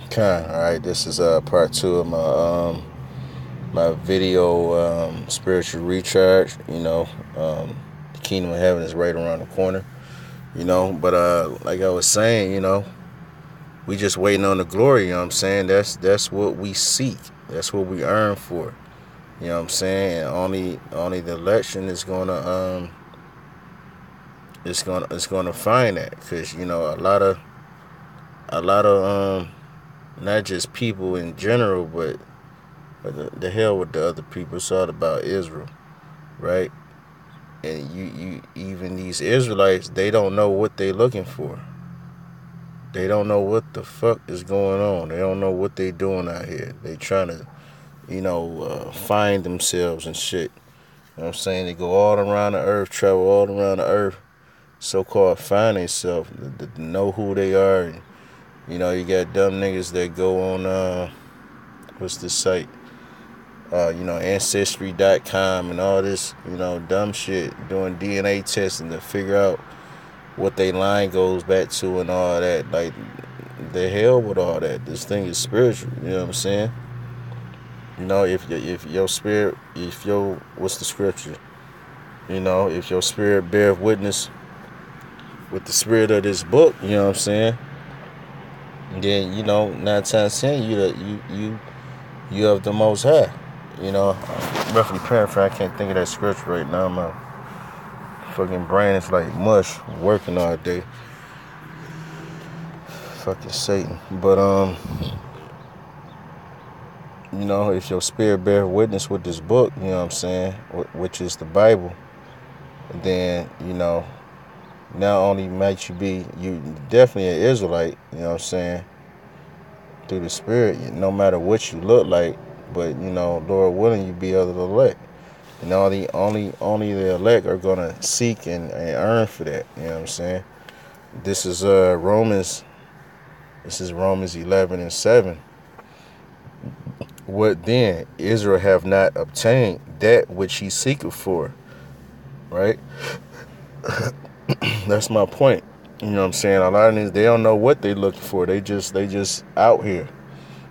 Okay, all right. This is part two of my video spiritual recharge. The kingdom of heaven is right around the corner. But like I was saying, we just waiting on the glory. You know what I'm saying? That's what we seek. That's what we earn for. You know what I'm saying? And only the election is gonna find that, because a lot of not just people in general, but the hell with the other people. It's all about Israel, right? And you even these Israelites, they don't know what they looking for. They don't know what the fuck is going on. They don't know what they doing out here. They trying to, find themselves and shit. You know what I'm saying? They go all around the earth, travel all around the earth, so-called find themselves, to know who they are. And, you got dumb niggas that go on, what's the site? Ancestry.com and all this, dumb shit, doing DNA testing to figure out what they line goes back to and all that. Like, the hell with all that. This thing is spiritual. You know what I'm saying? If your spirit, if your what's the scripture? If your spirit bear witness with the spirit of this book, you know what I'm saying? Then 9 times 10, you have the Most High. Roughly paraphrase. I can't think of that scripture right now. My fucking brain is like mush, working all day. Fucking Satan. But if your spirit bear witness with this book, you know what I'm saying, which is the Bible, then not only might you definitely an Israelite, you know what I'm saying, through the spirit, no matter what you look like, but Lord willing, you be other the elect. And only the elect are gonna seek and earn for that. You know what I'm saying? This is Romans. This is Romans 11:7. What then? Israel have not obtained that which he seeketh for. Right? That's my point. You know what I'm saying? A lot of these, they don't know what they looking for. They just out here.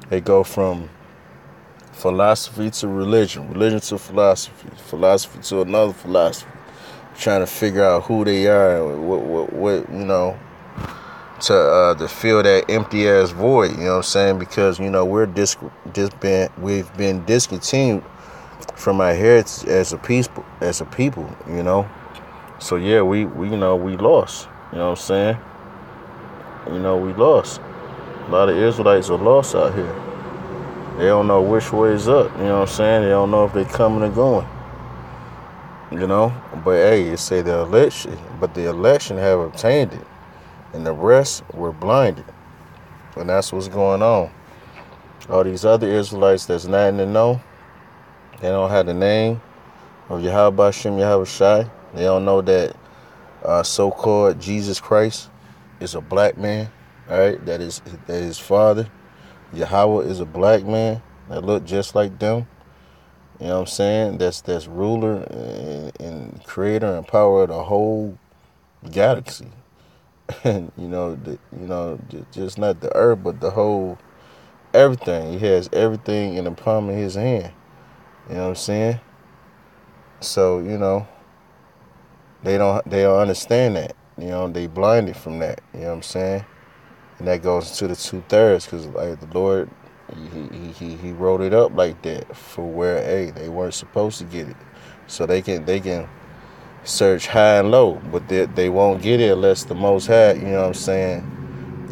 They go from philosophy to religion, religion to philosophy, philosophy to another philosophy, trying to figure out who they are, what to fill that empty ass void. You know what I'm saying? Because we've been discontinued from our heritage as a people. So yeah, we lost. You know what I'm saying? We lost. A lot of Israelites are lost out here. They don't know which way is up. You know what I'm saying? They don't know if they coming or going. But hey, it say the election have obtained it, and the rest were blinded. And that's what's going on. All these other Israelites that's not in the know, they don't have the name of Yahweh Shem Yahweh Shai. They don't know that so-called Jesus Christ is a black man. All right, that his father Yahweh is a black man that look just like them. You know what I'm saying? That's ruler and creator and power of the whole galaxy. And just not the earth, but the whole everything. He has everything in the palm of his hand. You know what I'm saying? So they don't understand that. They blinded from that. You know what I'm saying? And that goes to the 2/3, because like the Lord, he wrote it up like that for where they weren't supposed to get it, so they can search high and low, but they won't get it unless the Most High, you know what I'm saying,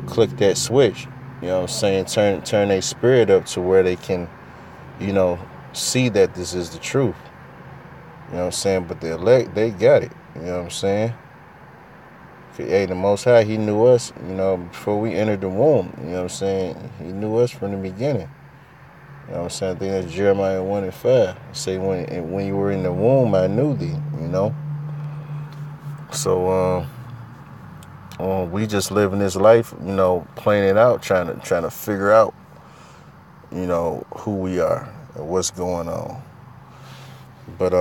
click that switch. You know what I'm saying? Turn their spirit up to where they can, you know, see that this is the truth. You know what I'm saying? But the elect, they got it. You know what I'm saying? Hey, the Most High, he knew us, before we entered the womb. You know what I'm saying? He knew us from the beginning. You know what I'm saying? I think that's Jeremiah 1:5. Say, when you were in the womb, I knew thee, So, we just living this life, playing it out, trying to figure out, who we are and what's going on. But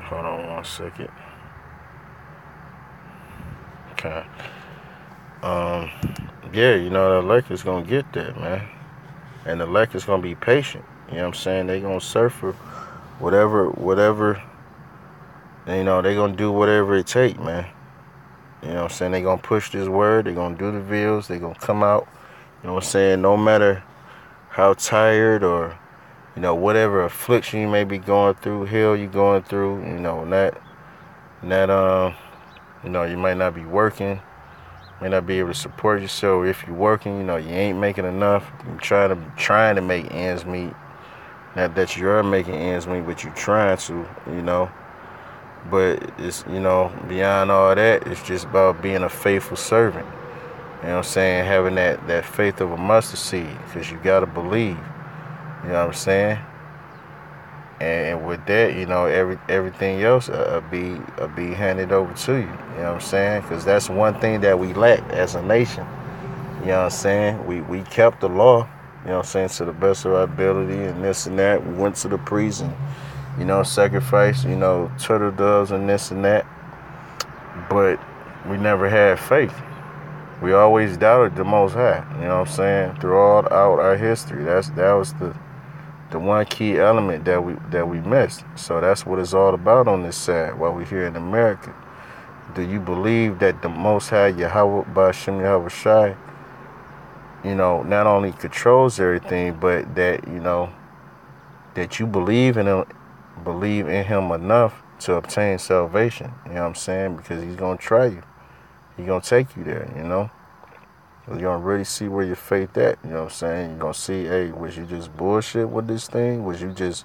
hold on 1 second. Okay. Um, yeah, the elect is gonna get that, man. And the elect is gonna be patient. You know what I'm saying? They gonna suffer whatever. They gonna do whatever it take, man. You know what I'm saying? They gonna push this word. They gonna do the videos. They gonna come out. You know what I'm saying? No matter how tired or whatever affliction you may be going through, hell you going through, you might not be working, may not be able to support yourself. If you're working, you ain't making enough. You're trying to make ends meet. Not that you are making ends meet, but you're trying to. But it's beyond all that, it's just about being a faithful servant. You know what I'm saying? Having that faith of a mustard seed, because you gotta believe. You know what I'm saying? And with that, everything else be handed over to you. You know what I'm saying? Because that's one thing that we lack as a nation. You know what I'm saying? We kept the law. You know what I'm saying, to the best of our ability and this and that. We went to the priest and sacrificed turtle doves and this and that. But we never had faith. We always doubted the Most High. You know what I'm saying? Throughout our history, that was the one key element that we missed. So that's what it's all about on this side while we're here in America. Do you believe that the Most High Yahweh Ba'Shem Yahweh Shai, not only controls everything, but that you believe in him enough to obtain salvation. You know what I'm saying? Because he's gonna try you. He's gonna take you there. You're gonna really see where your faith at. You know what I'm saying? You're gonna see, hey, was you just bullshit with this thing? Was you just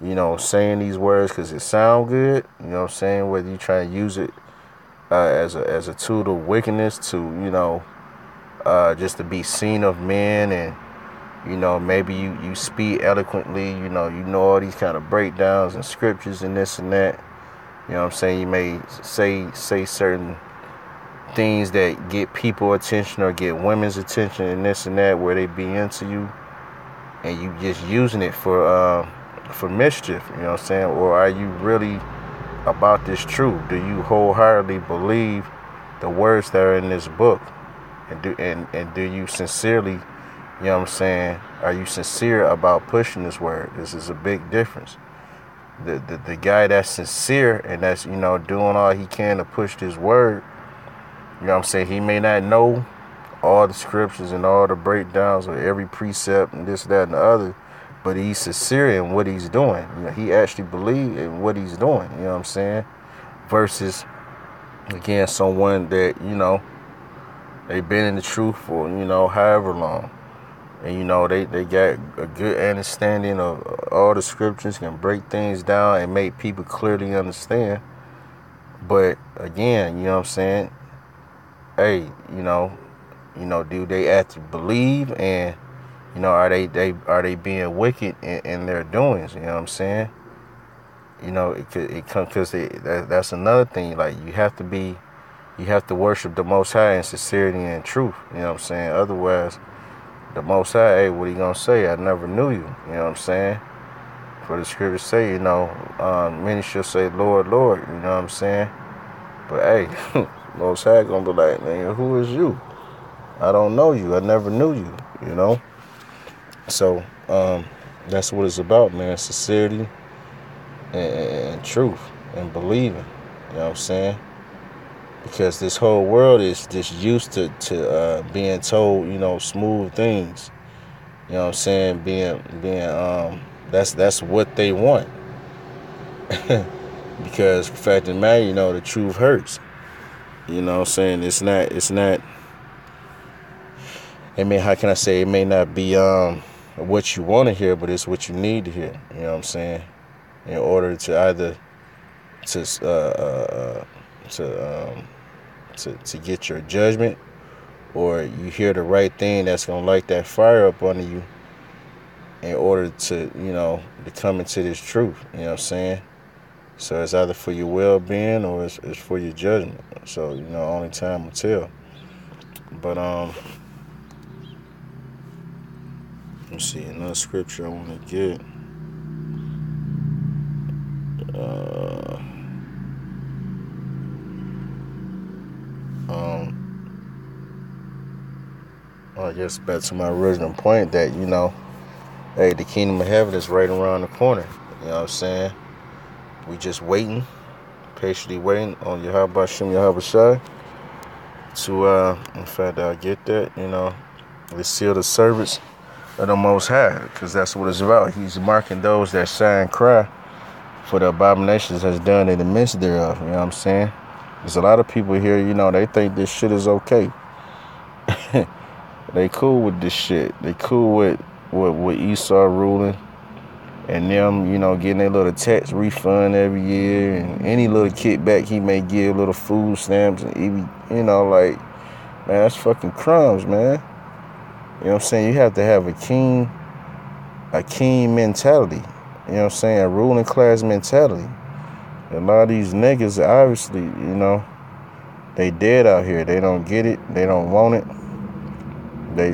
saying these words because it sound good? You know what I'm saying? Whether you try to use it as a tool of wickedness to just to be seen of men, and maybe you speak eloquently. You know all these kind of breakdowns and scriptures and this and that. You know what I'm saying? You may say certain things that get people attention or get women's attention and this and that, where they be into you, and you just using it for mischief. You know what I'm saying? Or are you really about this truth? Do you wholeheartedly believe the words that are in this book? And do you sincerely, what I'm saying, are you sincere about pushing this word? This is a big difference. The guy that's sincere and that's doing all he can to push this word, you know what I'm saying, he may not know all the scriptures and all the breakdowns of every precept and this, that, and the other, but he's sincere in what he's doing. He actually believes in what he's doing, you know what I'm saying? Versus, again, someone that, they've been in the truth for, however long. And, they got a good understanding of all the scriptures, can break things down and make people clearly understand. But, again, you know what I'm saying? Hey, do they actually believe, and are they being wicked in their doings? You know what I'm saying? It comes because that's another thing. Like, you have to worship the Most High in sincerity and truth. You know what I'm saying? Otherwise, the Most High, hey, what are you gonna say? I never knew you. You know what I'm saying? For the scriptures say, many shall say, Lord, Lord. You know what I'm saying? But hey, Most High gonna be like, man, who is you? I don't know you. I never knew you. So that's what it's about, man. Sincerity and truth and believing. You know what I'm saying? Because this whole world is just used to being told, smooth things. You know what I'm saying? Being that's what they want. Because the fact of the matter, the truth hurts. You know what I'm saying? It's not how can I say, it may not be what you want to hear, but it's what you need to hear. You know what I'm saying? In order to either to get your judgment, or you hear the right thing that's gonna light that fire up under you, in order to to come into this truth. You know what I'm saying? So it's either for your well-being or it's for your judgment. So only time will tell. But let's see, another scripture I want to get. I guess back to my original point that, hey, the kingdom of heaven is right around the corner. You know what I'm saying? We just waiting, patiently waiting on Yahweh Shem Yahweh Shai to, in fact, get that, the seal the service of the Most High, because that's what it's about. He's marking those that shine cry for the abominations has done in the midst thereof. You know what I'm saying? There's a lot of people here, they think this shit is okay. They cool with this shit. They cool with Esau ruling and them, getting their little tax refund every year and any little kickback he may give, little food stamps and even, like, man, that's fucking crumbs, man. You know what I'm saying? You have to have a king mentality. You know what I'm saying? A ruling class mentality. A lot of these niggas, obviously, they dead out here. They don't get it. They don't want it. They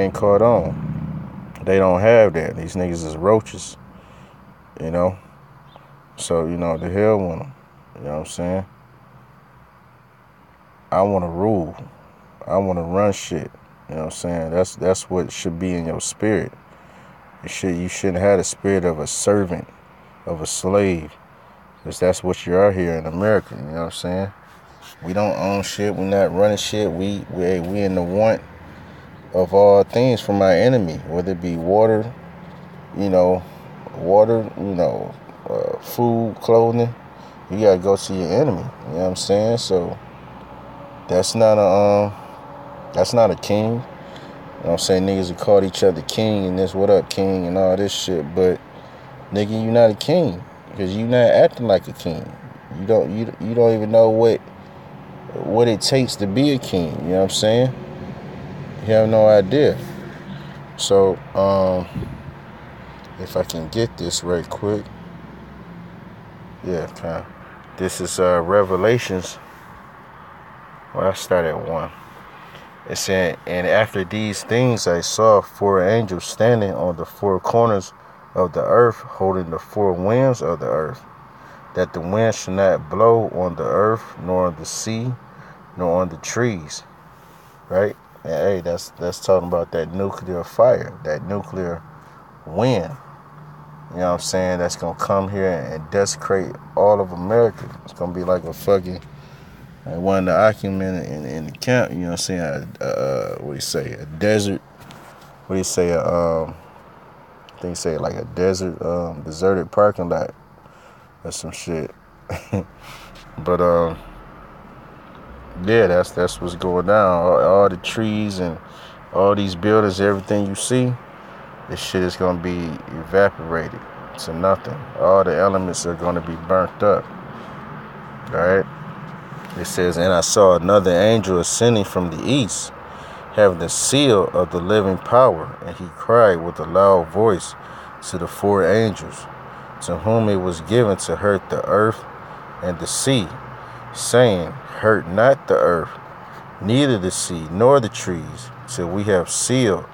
ain't caught on. They don't have that. These niggas is roaches. So, the hell with them. You know what I'm saying? I want to rule. I want to run shit. You know what I'm saying? That's what should be in your spirit. You shouldn't have the spirit of a servant, of a slave. Because that's what you are here in America. You know what I'm saying? We don't own shit. We're not running shit. We in the want of all things from our enemy, whether it be water, food, clothing. You gotta go to your enemy. You know what I'm saying? So that's not a king. You know what I'm saying? Niggas have called each other king and this, what up, king, and all this shit. But nigga, you not a king because you not acting like a king. You don't even know what it takes to be a king. You know what I'm saying? You have no idea. So if I can get this right quick, yeah, kind. This is Revelations. Well, I start at 1. It said, and after these things I saw 4 angels standing on the 4 corners of the earth, holding the 4 winds of the earth, that the wind should not blow on the earth, nor on the sea, nor on the trees. Right? And hey, that's talking about that nuclear fire, that nuclear wind. You know what I'm saying? That's gonna come here and desecrate all of America. It's gonna be like a fucking one of the occupants in the camp. You know what I'm saying? What do you say? A desert. What do you say? I think you say like a desert, deserted parking lot or some shit. But yeah, that's what's going down. All the trees and all these buildings, everything you see, this shit is gonna be evaporated to nothing. All the elements are gonna be burnt up. Alright? It says, and I saw another angel ascending from the east, having the seal of the living power, and he cried with a loud voice to the 4 angels, to whom it was given to hurt the earth and the sea, saying, hurt not the earth, neither the sea, nor the trees, till we have sealed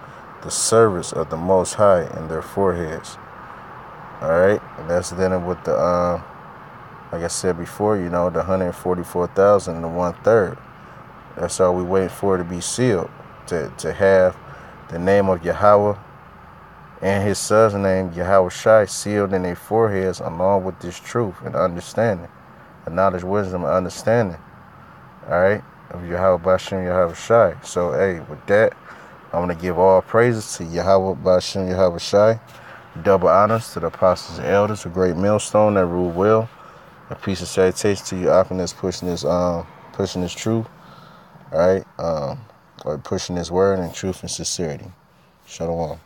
the service of the Most High in their foreheads. Alright, and that's dealing with the, like I said before, the 144,000 and the 1/3. That's all we waiting for to be sealed, to have the name of Yahweh and his son's name, Yahweh Shai, sealed in their foreheads along with this truth and understanding, the knowledge, wisdom, and understanding. Alright, of Yahweh Bashem, Yahweh Shai. So, hey, with that, I'm going to give all praises to Yahweh Bashem, Yahweh Shai. Double honors to the apostles and elders, a great millstone that rule well. A piece of salutation to you, Akon, that's pushing this truth. Alright, or pushing this word in truth and sincerity. Shalom.